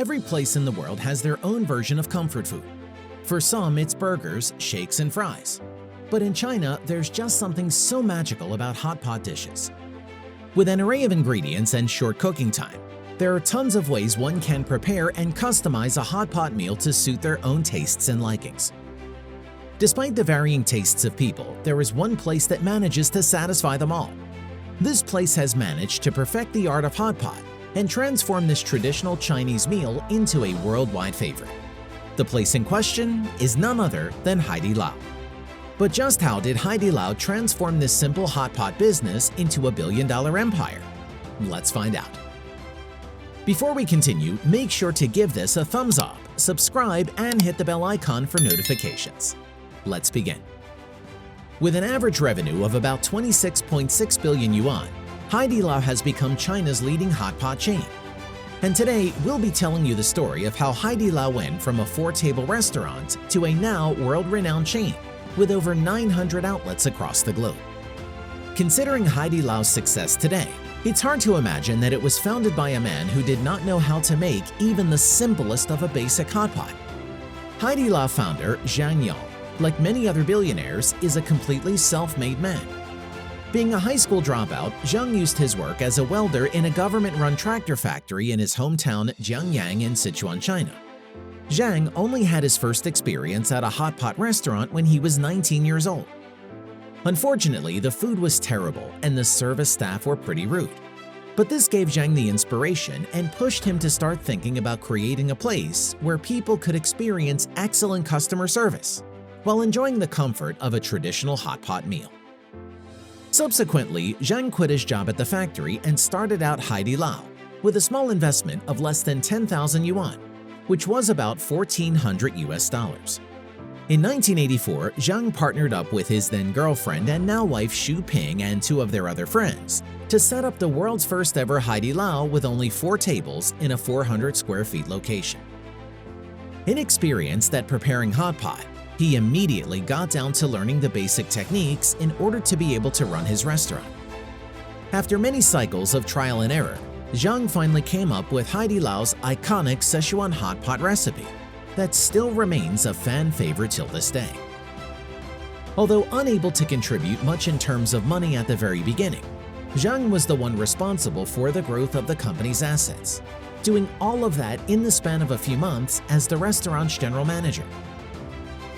Every place in the world has their own version of comfort food. For some, it's burgers, shakes, and fries. But in China, there's just something so magical about hot pot dishes. With an array of ingredients and short cooking time, there are tons of ways one can prepare and customize a hot pot meal to suit their own tastes and likings. Despite the varying tastes of people, there is one place that manages to satisfy them all. This place has managed to perfect the art of hot pot and transform this traditional Chinese meal into a worldwide favorite. The place in question is none other than Hai Di Lao. But just how did Hai Di Lao transform this simple hot pot business into a billion-dollar empire? Let's find out. Before we continue, make sure to give this a thumbs up, subscribe, and hit the bell icon for notifications. Let's begin. With an average revenue of about 26.6 billion yuan, Hai Di Lao has become China's leading hot pot chain. And today, we'll be telling you the story of how Hai Di Lao went from a 4-table restaurant to a now world-renowned chain with over 900 outlets across the globe. Considering Hai Di Lao's success today, it's hard to imagine that it was founded by a man who did not know how to make even the simplest of a basic hot pot. Hai Di Lao founder Zhang Yong, like many other billionaires, is a completely self-made man. Being a high school dropout, Zhang used his work as a welder in a government-run tractor factory in his hometown Jiangyang in Sichuan, China. Zhang only had his first experience at a hot pot restaurant when he was 19 years old. Unfortunately, the food was terrible and the service staff were pretty rude. But this gave Zhang the inspiration and pushed him to start thinking about creating a place where people could experience excellent customer service while enjoying the comfort of a traditional hot pot meal. Subsequently, Zhang quit his job at the factory and started out Hai Di Lao with a small investment of less than 10,000 yuan, which was about $1,400 US. In 1984, Zhang partnered up with his then-girlfriend and now-wife Xu Ping and 2 of their other friends to set up the world's first ever Hai Di Lao with only 4 tables in a 400 square feet location. Inexperienced at preparing hot pot, he immediately got down to learning the basic techniques in order to be able to run his restaurant. After many cycles of trial and error, Zhang finally came up with Hai Di Lao's iconic Sichuan hot pot recipe that still remains a fan favorite till this day. Although unable to contribute much in terms of money at the very beginning, Zhang was the one responsible for the growth of the company's assets, doing all of that in the span of a few months as the restaurant's general manager.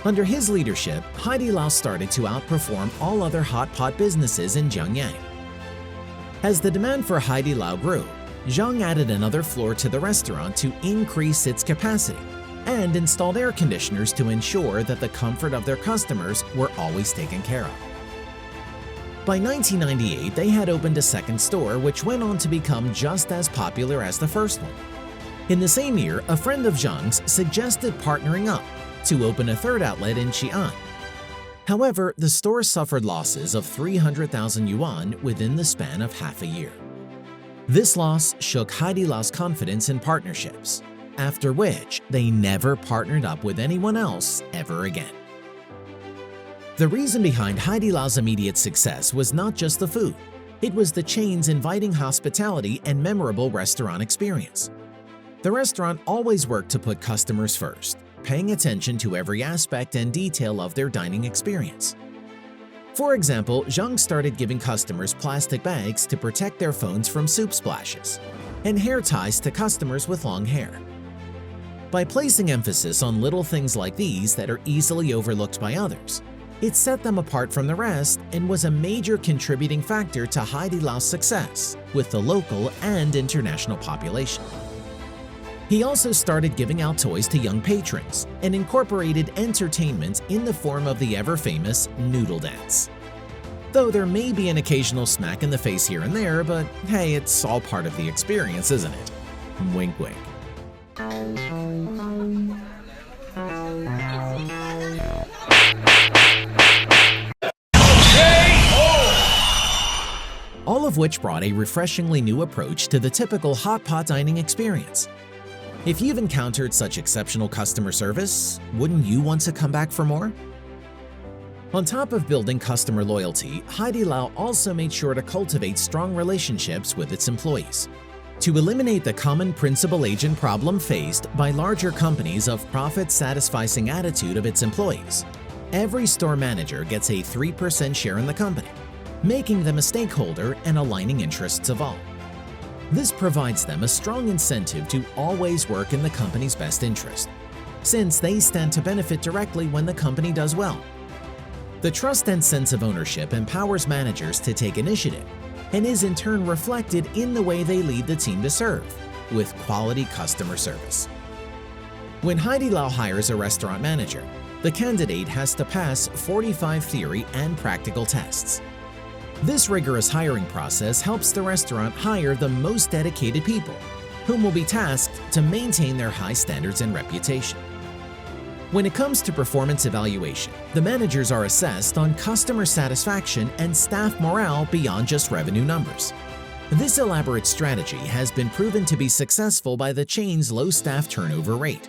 Under his leadership, Hai Di Lao started to outperform all other hot pot businesses in Jiangyang. As the demand for Hai Di Lao grew, Zhang added another floor to the restaurant to increase its capacity and installed air conditioners to ensure that the comfort of their customers were always taken care of. By 1998, they had opened a second store, which went on to become just as popular as the first one. In the same year, a friend of Zhang's suggested partnering up to open a third outlet in Xi'an. However, the store suffered losses of 300,000 yuan within the span of half a year. This loss shook Hai Di Lao's confidence in partnerships, after which they never partnered up with anyone else ever again. The reason behind Hai Di Lao's immediate success was not just the food, it was the chain's inviting hospitality and memorable restaurant experience. The restaurant always worked to put customers first, paying attention to every aspect and detail of their dining experience. For example, Zhang started giving customers plastic bags to protect their phones from soup splashes, and hair ties to customers with long hair. By placing emphasis on little things like these that are easily overlooked by others, it set them apart from the rest and was a major contributing factor to Hai Di Lao's success with the local and international population. He also started giving out toys to young patrons and incorporated entertainment in the form of the ever-famous noodle dance. Though there may be an occasional smack in the face here and there, but hey, it's all part of the experience, isn't it? Wink wink. All of which brought a refreshingly new approach to the typical hot pot dining experience. If you've encountered such exceptional customer service, wouldn't you want to come back for more? On top of building customer loyalty, Hai Di Lao also made sure to cultivate strong relationships with its employees. To eliminate the common principal agent problem faced by larger companies of profit-satisficing attitude of its employees, every store manager gets a 3% share in the company, making them a stakeholder and aligning interests of all. This provides them a strong incentive to always work in the company's best interest, since they stand to benefit directly when the company does well. The trust and sense of ownership empowers managers to take initiative and is in turn reflected in the way they lead the team to serve, with quality customer service. When Haidilao hires a restaurant manager, the candidate has to pass 45 theory and practical tests. This rigorous hiring process helps the restaurant hire the most dedicated people, whom will be tasked to maintain their high standards and reputation. When it comes to performance evaluation, the managers are assessed on customer satisfaction and staff morale beyond just revenue numbers. This elaborate strategy has been proven to be successful by the chain's low staff turnover rate,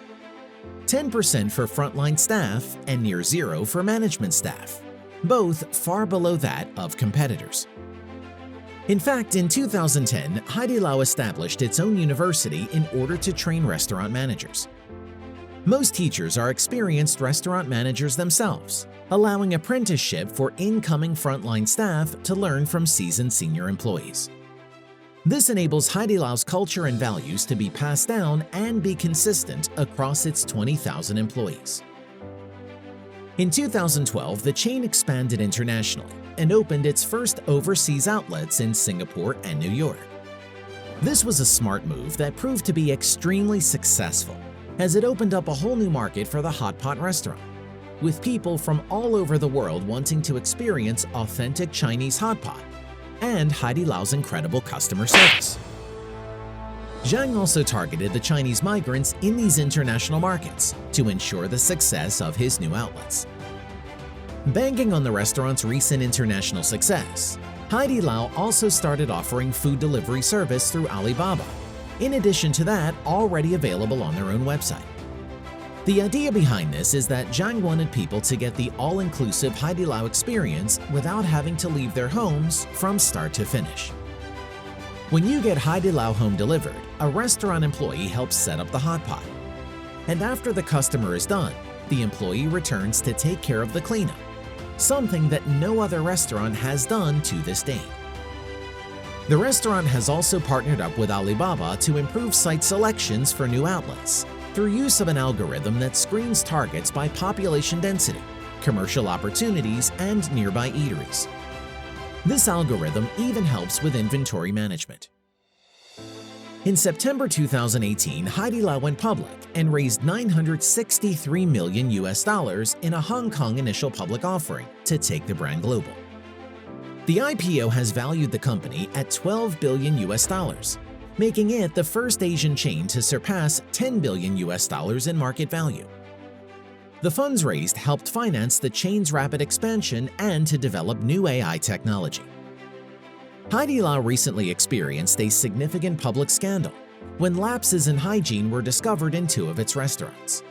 10% for frontline staff and near zero for management staff, both far below that of competitors. In fact, in 2010, Haidilao established its own university in order to train restaurant managers. Most teachers are experienced restaurant managers themselves, allowing apprenticeship for incoming frontline staff to learn from seasoned senior employees. This enables Haidilao's culture and values to be passed down and be consistent across its 20,000 employees. In 2012, the chain expanded internationally and opened its first overseas outlets in Singapore and New York. This was a smart move that proved to be extremely successful, as it opened up a whole new market for the hot pot restaurant, with people from all over the world wanting to experience authentic Chinese hot pot and Haidilao's incredible customer service. Zhang also targeted the Chinese migrants in these international markets to ensure the success of his new outlets. Banking on the restaurant's recent international success, Haidilao also started offering food delivery service through Alibaba, in addition to that already available on their own website. The idea behind this is that Zhang wanted people to get the all-inclusive Haidilao experience without having to leave their homes from start to finish. When you get Haidilao home delivered, a restaurant employee helps set up the hot pot. And after the customer is done, the employee returns to take care of the cleanup, something that no other restaurant has done to this date. The restaurant has also partnered up with Alibaba to improve site selections for new outlets through use of an algorithm that screens targets by population density, commercial opportunities, and nearby eateries. This algorithm even helps with inventory management. In September 2018, Haidilao went public and raised $963 million in a Hong Kong initial public offering to take the brand global. The IPO has valued the company at $12 billion, making it the first Asian chain to surpass $10 billion in market value. The funds raised helped finance the chain's rapid expansion and to develop new AI technology. Haidilao recently experienced a significant public scandal when lapses in hygiene were discovered in 2 of its restaurants.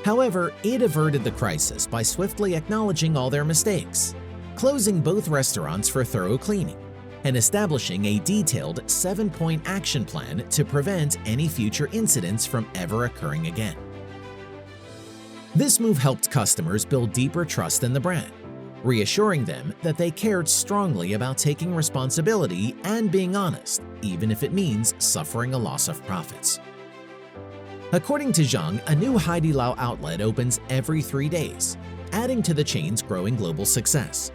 However, it averted the crisis by swiftly acknowledging all their mistakes, closing both restaurants for thorough cleaning, and establishing a detailed 7-point action plan to prevent any future incidents from ever occurring again. This move helped customers build deeper trust in the brand, reassuring them that they cared strongly about taking responsibility and being honest, even if it means suffering a loss of profits. According to Zhang, a new Haidilao outlet opens every 3 days, adding to the chain's growing global success.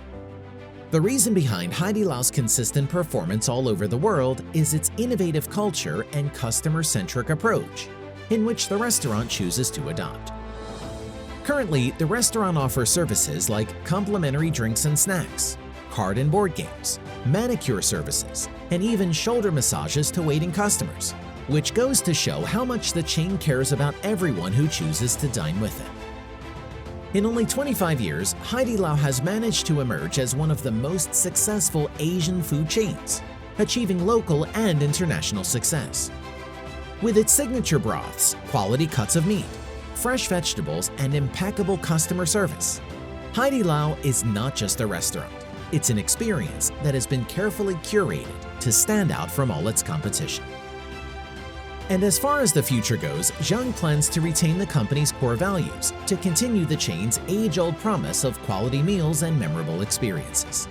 The reason behind Haidilao's consistent performance all over the world is its innovative culture and customer-centric approach, in which the restaurant chooses to adopt. Currently, the restaurant offers services like complimentary drinks and snacks, card and board games, manicure services, and even shoulder massages to waiting customers, which goes to show how much the chain cares about everyone who chooses to dine with it. In only 25 years, Haidilao has managed to emerge as one of the most successful Asian food chains, achieving local and international success. With its signature broths, quality cuts of meat, fresh vegetables, and impeccable customer service, Haidilao is not just a restaurant. It's an experience that has been carefully curated to stand out from all its competition. And as far as the future goes, Zhang plans to retain the company's core values to continue the chain's age-old promise of quality meals and memorable experiences.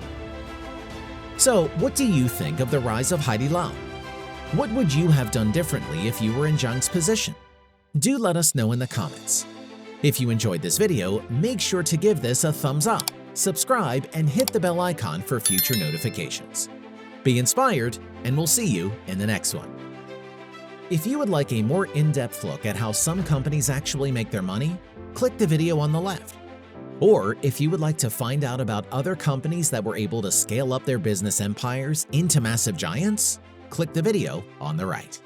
So, what do you think of the rise of Haidilao? What would you have done differently if you were in Zhang's position? Do let us know in the comments. If you enjoyed this video, make sure to give this a thumbs up, subscribe, and hit the bell icon for future notifications. Be inspired, and we'll see you in the next one. If you would like a more in-depth look at how some companies actually make their money, click the video on the left. Or if you would like to find out about other companies that were able to scale up their business empires into massive giants, click the video on the right.